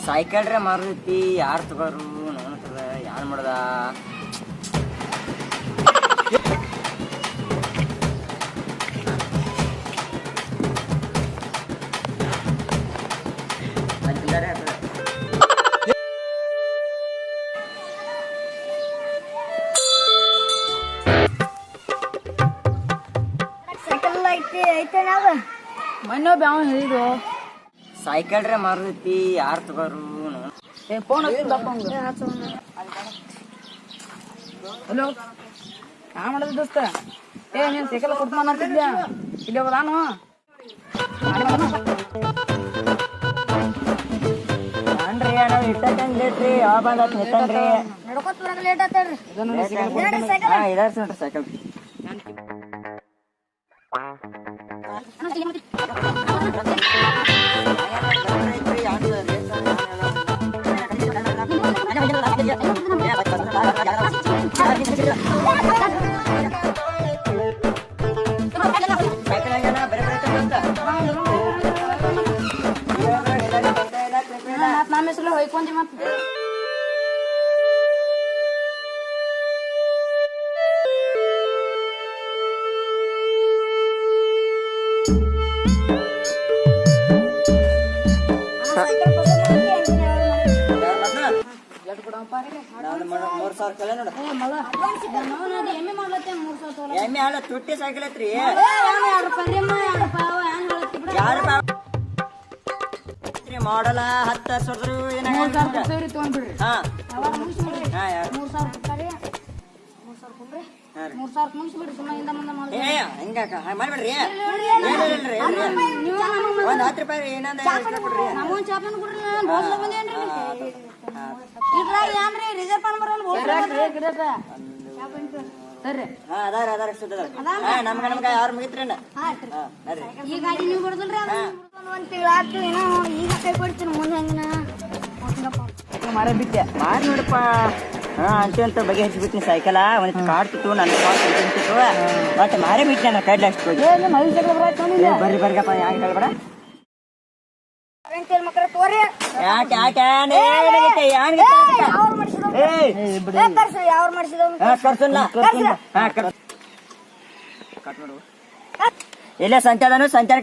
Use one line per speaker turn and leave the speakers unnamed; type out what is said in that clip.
cycle ರೇ ಮಾರುತಿ ಯಾರು ತಗೋರು ನೋಡ್ತದ ಯಾರು ಮಾಡ್ದ
ಮೊನ್ನೆ ಬ್ಯಾವ ಹೇಳಿದು
ಸೈಕಲ್ ರೇ ಮಾರುತಿ ಯಾರು ತಗೋರು
ಫೋನ್ ಹಲೋ ಯಾ ಮಾಡೋದು ದೋಸ್ತ ನೀನ್ ಸೈಕಲ್ ಕೊಡ್ತಾನ ಅಂತಿದ್ಯಾ ಇಲ್ಲಿ ಹೋಗೋದಾನು
ಅನ್ರಿ ಅಣ್ಣ ಇಟ್ಟಂದ್ರಿ ಯಾವ ಬಂದತ್ ನಿಂತನ್ರಿ
ನಡ್ಕೋತ ಬರಕ ಲೇಟ್ ಆತಡ್ರಿ
ಇದಾರ್ಸಿ ನೋಡ್ರಿ ಸೈಕಲ್
ನಮ್ಮ ಹೆಸರು ಹೊಯ್ಕೊಂಡಿ ಮತ್ತೆ
ಎಮ್ಮೆ ಹಾಲ ತುಟ್ಟಿ ಸೈಕಲ್ ಐತ್ರಿ ಮಾಡಲ 10 ವರ್ಷದ್ರು
ತಗೊಂಡ್ಬಿಡ್ರಿ
ಹಾ ಮಾಡ್ಬೇಡ್ರಿ ಒಂದ್ 10 ರೂಪಾಯಿ ಏನಂದ ನಮ್ಗ ಯಾರು ಮುಗಿತ್ರೇನ
ಈ ಗಾಡಿ ನೀವು ಬರೋದಿಲ್ರಿ ಒಂದ್ ತಿಂಗಳ ಆಯ್ತು ಏನೋ ಈಗ ಕೈ ಕೊಡ್ತೀನಿ ಮುಂದೆ ಹಂಗಿನ
ಮಾರ ಬಿಟ್ಟೆ
ಮಾರಿ ನೋಡಪ್ಪ ಅಂತ ಬಗೆ ಹಚ್ಚಿಬಿಟ್ಟಿನಿ ಸೈಕಲ ಒಂದ್ ಕಾಡ್ತಿತ್ತು ನನ್ನ ಕಾಡ್ತಿತ್ತು ಬಟ್ ಮಾರೇ ಬಿಟ್ಟೆ ನನ್ನ ಕೈಲಿ ಅಷ್ಟು ಬರ್ರಿ ಬರ್ಗಪ್ಪ ಯಾಕೆ ಹೇಳ್ಬೇಡ
ಮಕ್ಕಳ ತೋರಿ
ಯಾಕೆ
ಯಾವ್ರು ಮಾಡಿಸಿದವ್
ಕರ್ಸಲ್ಲ ಇಲ್ಲ ಸಂಚಾರನು ಸಂಚಾರ